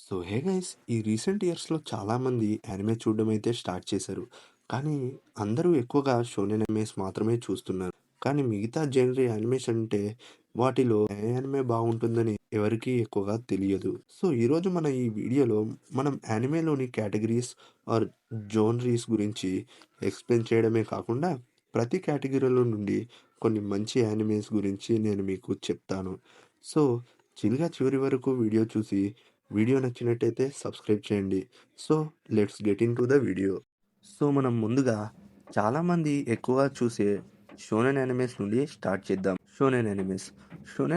So hey guys ఈ recent ఇయర్స్‌లో చాలామంది యానిమే చూడడం అయితే స్టార్ట్ చేశారు. కానీ అందరూ ఎక్కువగా షోనెన్ యానిమేస్ మాత్రమే చూస్తున్నారు. కానీ మిగతా జనర్ యానిమేస్ అంటే వాటిలో ఏ యానిమే బాగుంటుందని ఎవరికీ ఎక్కువగా తెలియదు. సో ఈరోజు మన ఈ వీడియోలో మనం యానిమేలోని కేటగిరీస్ ఆర్ జోనరీస్ గురించి ఎక్స్‌ప్లెయిన్ చేయడమే కాకుండా ప్రతి కేటగిరీలో నుండి కొన్ని మంచి యానిమేస్ గురించి నేను మీకు చెప్తాను. సో చిలుగా చివరి వరకు వీడియో చూసి వీడియో నచ్చినట్టయితే సబ్స్క్రైబ్ చేయండి. So let's get in to the video. So మనం ముందుగా చాలామంది ఎక్కువగా చూసే షోనెన్ యానిమేస్ నుండి స్టార్ట్ చేద్దాం. షోనెన్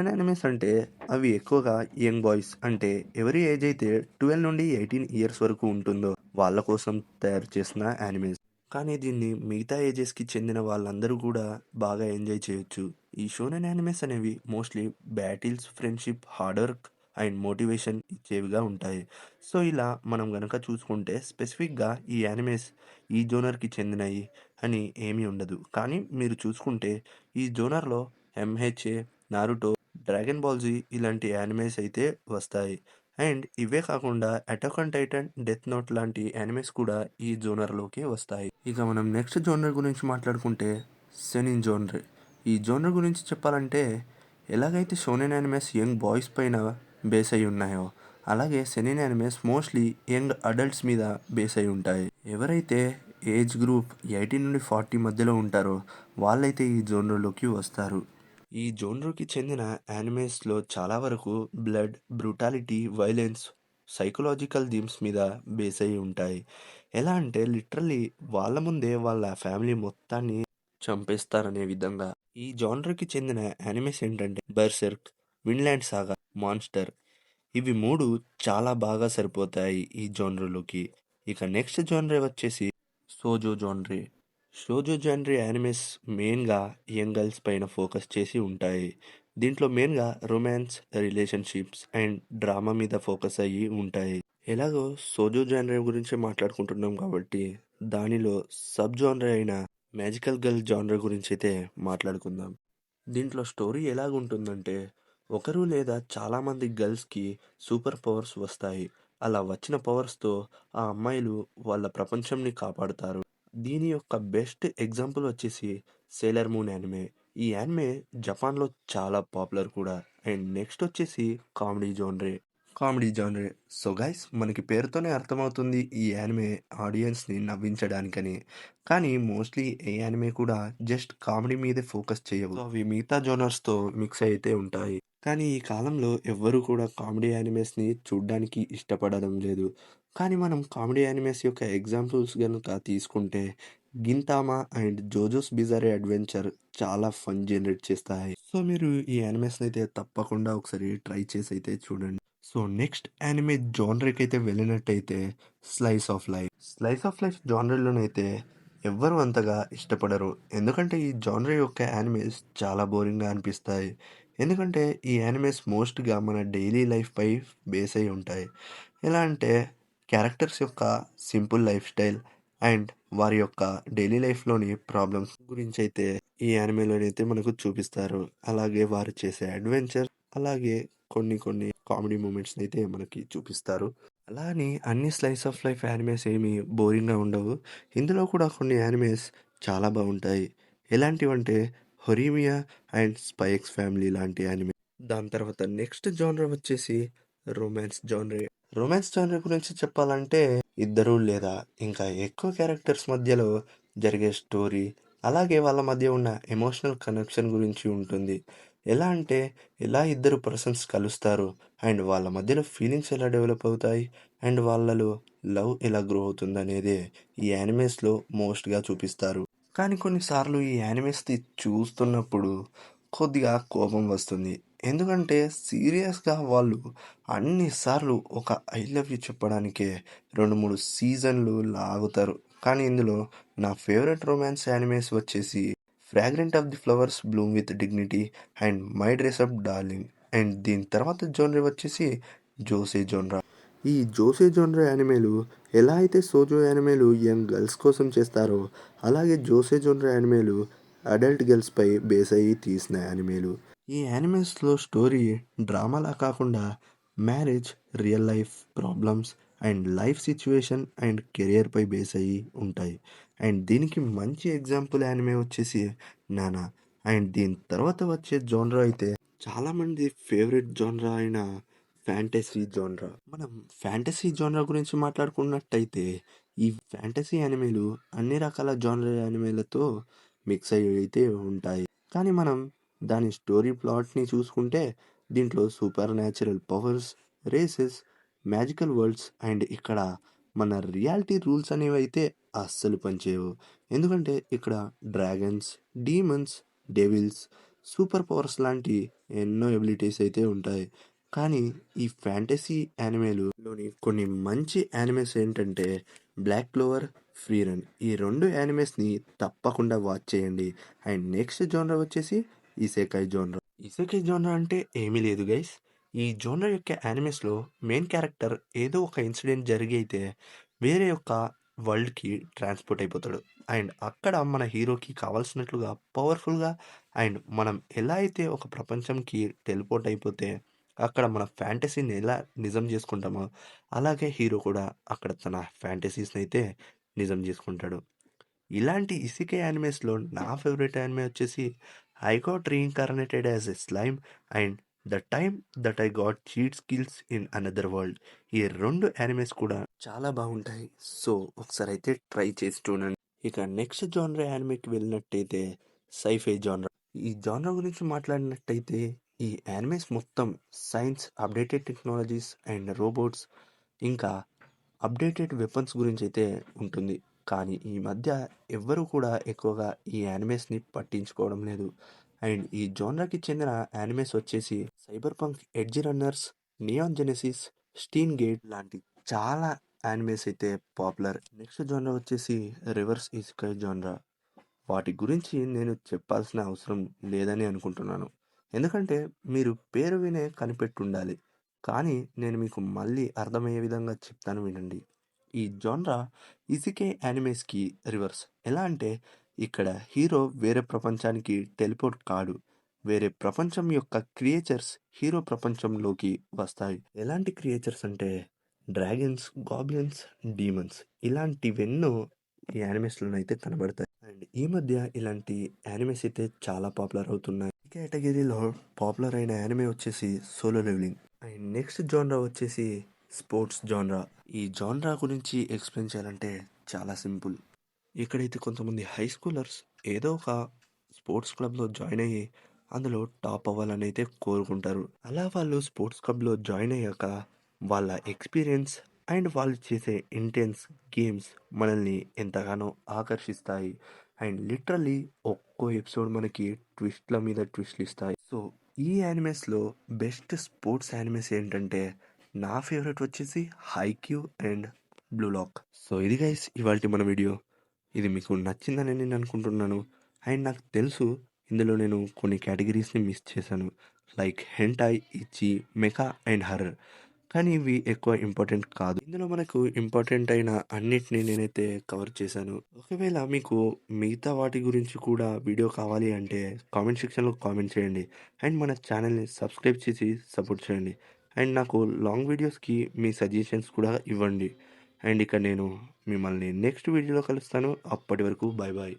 యానిమేస్ అంటే అవి ఎక్కువగా యంగ్ బాయ్స్ అంటే ఎవరి ఏజ్ అయితే 12 నుండి 18 ఇయర్స్ వరకు ఉంటుందో వాళ్ళ కోసం తయారు చేసిన యానిమేస్. కానీ దీన్ని మిగతా ఏజెస్కి చెందిన వాళ్ళందరూ కూడా బాగా ఎంజాయ్ చేయొచ్చు. ఈ షోనెన్ యానిమేస్ అనేవి mostly battles, friendship, hard work and motivation ఇచ్చేవిగా ఉంటాయి. సో ఇలా మనం గనక చూసుకుంటే స్పెసిఫిక్గా ఈ యానిమేస్ ఈ జోనర్కి చెందినవి అని ఏమీ ఉండదు. కానీ మీరు చూసుకుంటే ఈ జోనర్లో MHA, Naruto, Dragon Ball Z ఇలాంటి యానిమేస్ అయితే వస్తాయి. అండ్ ఇవే కాకుండా Attack on Titan, Death Note లాంటి యానిమేస్ కూడా ఈ జోనర్లోకి వస్తాయి. ఇక మనం నెక్స్ట్ జోనర్ గురించి మాట్లాడుకుంటే సెనిన్ జోనర్. ఈ జోనర్ గురించి చెప్పాలంటే ఎలాగైతే షోనెన్ యానిమేస్ యంగ్ బాయ్స్ పైన బేస్ అయి ఉన్నాయో అలాగే సెనిన్ యానిమేస్ మోస్ట్లీ యంగ్ అడల్ట్స్ మీద బేస్ అయి ఉంటాయి. ఎవరైతే ఏజ్ గ్రూప్ 18 నుండి 40 మధ్యలో ఉంటారో వాళ్ళైతే ఈ జోనర్లోకి వస్తారు. ఈ జోనర్కి చెందిన యానిమేస్లో చాలా వరకు blood, brutality, violence, psychological themes మీద బేస్ అయి ఉంటాయి. ఎలా అంటే లిటరల్లీ వాళ్ళ ముందే వాళ్ళ ఫ్యామిలీ మొత్తాన్ని చంపేస్తారనే విధంగా. ఈ జానర్కి చెందిన యానిమేస్ ఏంటంటే బెర్సెర్క్, విన్లాండ్ సాగా, మాన్స్టర్. ఇవి 3 చాలా బాగా సరిపోతాయి ఈ జోనర్‌లోకి. ఇక నెక్స్ట్ జోనర్ వచ్చేసి షోజో జోనర్. షోజో జోనర్ యానిమేస్ మెయిన్‌గా యంగ్ గర్ల్స్ పైన ఫోకస్ చేసి ఉంటాయి. దీంట్లో మెయిన్‌గా రొమాన్స్, రిలేషన్‌షిప్స్ అండ్ డ్రామా మీద ఫోకస్ అయ్యి ఉంటాయి. ఎలాగో షోజో జోనర్ గురించి మాట్లాడుకుంటున్నాం కాబట్టి దానిలో సబ్ జోనర్ అయిన మ్యాజికల్ గర్ల్ జోనర్ గురించి అయితే మాట్లాడుకుందాం. దీంట్లో స్టోరీ ఎలాగుంటుందంటే ఒకరు లేదా చాలామంది గర్ల్స్కి సూపర్ పవర్స్ వస్తాయి. అలా వచ్చిన పవర్స్తో ఆ అమ్మాయిలు వాళ్ళ ప్రపంచంని కాపాడుతారు. దీని యొక్క బెస్ట్ ఎగ్జాంపుల్ వచ్చేసి సేలర్ మూన్ యానిమే. ఈ యానిమే జపాన్లో చాలా పాపులర్ కూడా. అండ్ నెక్స్ట్ వచ్చేసి కామెడీ జోనరే. కామెడీ జోనరే. సో గైస్ మనకి పేరుతోనే అర్థమవుతుంది ఈ యానిమే ఆడియన్స్ని నవ్వించడానికని. కానీ మోస్ట్లీ ఏ యానిమే కూడా జస్ట్ కామెడీ మీదే ఫోకస్ చేయవు. సో అవి మిగతా జోనర్స్తో మిక్స్ అయితే ఉంటాయి. కానీ ఈ కాలంలో ఎవ్వరూ కూడా కామెడీ యానిమేస్ని చూడ్డానికి ఇష్టపడడం లేదు. కానీ మనం కామెడీ యానిమేస్ యొక్క ఎగ్జాంపుల్స్ గనుక తీసుకుంటే గింతామా అండ్ జోజోస్ బిజారే అడ్వెంచర్ చాలా ఫన్ జనరేట్ చేస్తాయి. సో మీరు ఈ యానిమేస్ని అయితే తప్పకుండా ఒకసారి ట్రై చేసి అయితే చూడండి. సో నెక్స్ట్ యానిమే జానర్కి అయితే వెళ్ళినట్టయితే slice of life. Slice of life జానర్లోనైతే ఎవ్వరు అంతగా ఇష్టపడరు. ఎందుకంటే ఈ జానర్ యొక్క యానిమేస్ చాలా బోరింగ్గా అనిపిస్తాయి. ఎందుకంటే ఈ యానిమేస్ మోస్ట్గా మన డైలీ లైఫ్పై బేస్ అయి ఉంటాయి. ఎలా అంటే క్యారెక్టర్స్ యొక్క సింపుల్ లైఫ్ స్టైల్ అండ్ వారి యొక్క డైలీ లైఫ్లోని ప్రాబ్లమ్స్ గురించి అయితే ఈ యానిమేలోనైతే మనకు చూపిస్తారు. అలాగే వారు చేసే అడ్వెంచర్, అలాగే కొన్ని కొన్ని కామెడీ మూమెంట్స్ని అయితే మనకి చూపిస్తారు. అలా అని అన్ని స్లైస్ ఆఫ్ లైఫ్ యానిమేస్ ఏమి బోరింగ్గా ఉండవు. ఇందులో కూడా కొన్ని యానిమేస్ చాలా బాగుంటాయి. ఎలాంటివంటే హొరీమియా అండ్ స్పైక్స్ ఫ్యామిలీ లాంటి యానిమే. దాని తర్వాత నెక్స్ట్ జానర్ వచ్చేసి రొమాన్స్ జానరే. రొమాన్స్ జానర్ గురించి చెప్పాలంటే ఇద్దరు లేదా ఇంకా ఎక్కువ క్యారెక్టర్స్ మధ్యలో జరిగే స్టోరీ, అలాగే వాళ్ళ మధ్య ఉన్న ఎమోషనల్ కనెక్షన్ గురించి ఉంటుంది. ఎలా అంటే ఎలా ఇద్దరు పర్సన్స్ కలుస్తారు అండ్ వాళ్ళ మధ్యలో ఫీలింగ్స్ ఎలా డెవలప్ అవుతాయి అండ్ వాళ్ళలో లవ్ ఎలా గ్రో అవుతుంది అనేదే ఈ యానిమేస్లో మోస్ట్గా చూపిస్తారు. కానీ కొన్నిసార్లు ఈ యానిమేస్ని చూస్తున్నప్పుడు కొద్దిగా కోపం వస్తుంది. ఎందుకంటే సీరియస్గా వాళ్ళు అన్నిసార్లు ఒక ఐ లవ్ యూ చెప్పడానికే 2-3 సీజన్లు లాగుతారు. కానీ ఇందులో నా ఫేవరెట్ రొమాన్స్ యానిమేస్ వచ్చేసి fragrant of the flowers Bloom with dignity and my dress up darling. And దీని తర్వాత జోనర్ వచ్చేసి జోసే జోన్రా. ఈ జోసే జోన్రా యానిమేలు ఎలా అయితే సోజో యానిమేలు యంగ్ గర్ల్స్ కోసం చేస్తారో అలాగే జోసే జోన్రా యానిమేలు అడల్ట్ గర్ల్స్పై బేస్ అయ్యి తీసిన యానిమేలు. ఈ యానిమేస్లో స్టోరీ డ్రామాలా కాకుండా marriage, real life problems and life situation and కెరియర్పై బేస్ అయ్యి ఉంటాయి. అండ్ దీనికి మంచి ఎగ్జాంపుల్ యానిమే వచ్చేసి నానా. అండ్ దీని తర్వాత వచ్చే జోనర్ అయితే చాలామంది ఫేవరెట్ జోనర్ అయిన ఫ్యాంటసీ జోనర్. మనం ఫ్యాంటసీ జోనర్ గురించి మాట్లాడుకున్నట్టయితే ఈ ఫ్యాంటసీ యానిమేలు అన్ని రకాల జోనర్ యానిమేలతో మిక్స్ అయ్యి అయితే ఉంటాయి. కానీ మనం దాని స్టోరీ ప్లాట్ని చూసుకుంటే దీంట్లో supernatural powers, races, magical worlds and ఇక్కడ మన రియాలిటీ రూల్స్ అనేవి అయితే అస్సలు పనిచేయవు. ఎందుకంటే ఇక్కడ dragons, demons, devils, super powers లాంటి ఎన్నో ఎబిలిటీస్ అయితే ఉంటాయి. కానీ ఈ ఫ్యాంటసీ యానిమేలులోని కొన్ని మంచి యానిమేస్ ఏంటంటే బ్లాక్ క్లోవర్, ఫ్రీ రన్. ఈ రెండు యానిమేస్ని తప్పకుండా వాచ్ చేయండి. అండ్ నెక్స్ట్ జోనర్ వచ్చేసి ఇసెకై జోనర్. ఇసెకై జోనర్ అంటే ఏమీ లేదు గైస్. ఈ జోనర్ యొక్క యానిమేస్లో మెయిన్ క్యారెక్టర్ ఏదో ఒక ఇన్సిడెంట్ జరిగి అయితే వేరే యొక్క వరల్డ్కి ట్రాన్స్పోర్ట్ అయిపోతాడు. అండ్ అక్కడ మన హీరోకి కావాల్సినట్లుగా పవర్ఫుల్గా అండ్ మనం ఎలా అయితే ఒక ప్రపంచంకి టెలిపోర్ట్ అయిపోతే అక్కడ మన ఫ్యాంటసీని ఎలా నిజం చేసుకుంటామో అలాగే హీరో కూడా అక్కడ తన ఫ్యాంటసీస్ని అయితే నిజం చేసుకుంటాడు. ఇలాంటి ఇసికే యానిమేస్లో నా ఫేవరెట్ యానిమే వచ్చేసి I got reincarnated as a slime and the time that I got cheat skills in another world. ఈ రెండు యానిమేస్ కూడా చాలా బాగుంటాయి. సో ఒకసారి అయితే ట్రై చేసి చూడండి. ఇక నెక్స్ట్ జానర్ యానిమేకి వెళ్ళినట్టయితే సైఫై జానర్. ఈ జానర్ గురించి మాట్లాడినట్టయితే ఈ యానిమేస్ మొత్తం science, updated technologies and robots ఇంకా అప్డేటెడ్ వెపన్స్ గురించి అయితే ఉంటుంది. కానీ ఈ మధ్య ఎవ్వరూ కూడా ఎక్కువగా ఈ యానిమేస్ని పట్టించుకోవడం లేదు. అండ్ ఈ జోనర్కి చెందిన యానిమేస్ వచ్చేసి cyber punk, edge runners, neon Genesis, Stein gate లాంటి చాలా యానిమేస్ అయితే పాపులర్. నెక్స్ట్ జోనర్ వచ్చేసి రివర్స్ ఇస్కై జోనర్. వాటి గురించి నేను చెప్పాల్సిన అవసరం లేదని అనుకుంటున్నాను. ఎందుకంటే మీరు పేరు వినే కనిపెట్టుండాలి. కానీ నేను మీకు మళ్ళీ అర్థమయ్యే విధంగా చెప్తాను వినండి. ఈ జోన్రా ఇసికే యానిమేస్కి రివర్స్. ఎలా అంటే ఇక్కడ హీరో వేరే ప్రపంచానికి టెలిపోర్ట్ కాడు. వేరే ప్రపంచం యొక్క క్రియేచర్స్ హీరో ప్రపంచంలోకి వస్తాయి. ఎలాంటి క్రియేచర్స్ అంటే డ్రాగన్స్, గాబ్లిన్స్, డీమన్స్ ఇలాంటివెన్నో ఈ యానిమేస్లోనైతే కనబడతాయి. అండ్ ఈ మధ్య ఇలాంటి యానిమేస్ అయితే చాలా పాపులర్ అవుతున్నాయి. ఈ కేటగిరీలో పాపులర్ అయిన యానిమే వచ్చేసి సోలో లెవెలింగ్. అండ్ నెక్స్ట్ జానరా వచ్చేసి స్పోర్ట్స్ జానరా. ఈ జానరా గురించి ఎక్స్ప్లెయిన్ చేయాలంటే చాలా సింపుల్. ఇక్కడైతే కొంతమంది హై స్కూలర్స్ ఏదో ఒక స్పోర్ట్స్ క్లబ్లో జాయిన్ అయ్యి అందులో టాప్ అవ్వాలని అయితే కోరుకుంటారు. అలా వాళ్ళు స్పోర్ట్స్ క్లబ్లో జాయిన్ అయ్యాక వాళ్ళ ఎక్స్పీరియన్స్ అండ్ వాళ్ళు చేసే ఇంటెన్స్ గేమ్స్ మనల్ని ఎంతగానో ఆకర్షిస్తాయి. అండ్ లిటరల్లీ ఒక్కో ఎపిసోడ్ మనకి ట్విస్ట్ల మీద ట్విస్ట్లు ఇస్తాయి. సో ఈ యానిమేస్లో బెస్ట్ స్పోర్ట్స్ యానిమేస్ ఏంటంటే నా ఫేవరెట్ వచ్చేసి Haikyuu and Blue Lock. So ఇది గైస్ ఇవాల్టి మన వీడియో. ఇది మీకు నచ్చిందని నేను అనుకుంటున్నాను. అండ్ నాకు తెలుసు ఇందులో నేను కొన్ని కేటగిరీస్ని మిస్ చేశాను. లైక్ హెంటాయ్, ఇచ్చి, మెకా అండ్ హర్రర్. కానీ ఇవి ఎక్కువ ఇంపార్టెంట్ కాదు. ఇందులో మనకు ఇంపార్టెంట్ అయిన అన్నిటిని నేనైతే కవర్ చేశాను. ఒకవేళ మీకు మిగతా వాటి గురించి కూడా వీడియో కావాలి అంటే కామెంట్ సెక్షన్లో కామెంట్ చేయండి. అండ్ మన ఛానల్ని సబ్స్క్రైబ్ చేసి సపోర్ట్ చేయండి. అండ్ నాకు లాంగ్ వీడియోస్కి మీ సజెషన్స్ కూడా ఇవ్వండి. అండ్ ఇక నేను మిమ్మల్ని నెక్స్ట్ వీడియోలో కలుస్తాను. అప్పటి వరకు బాయ్ బాయ్.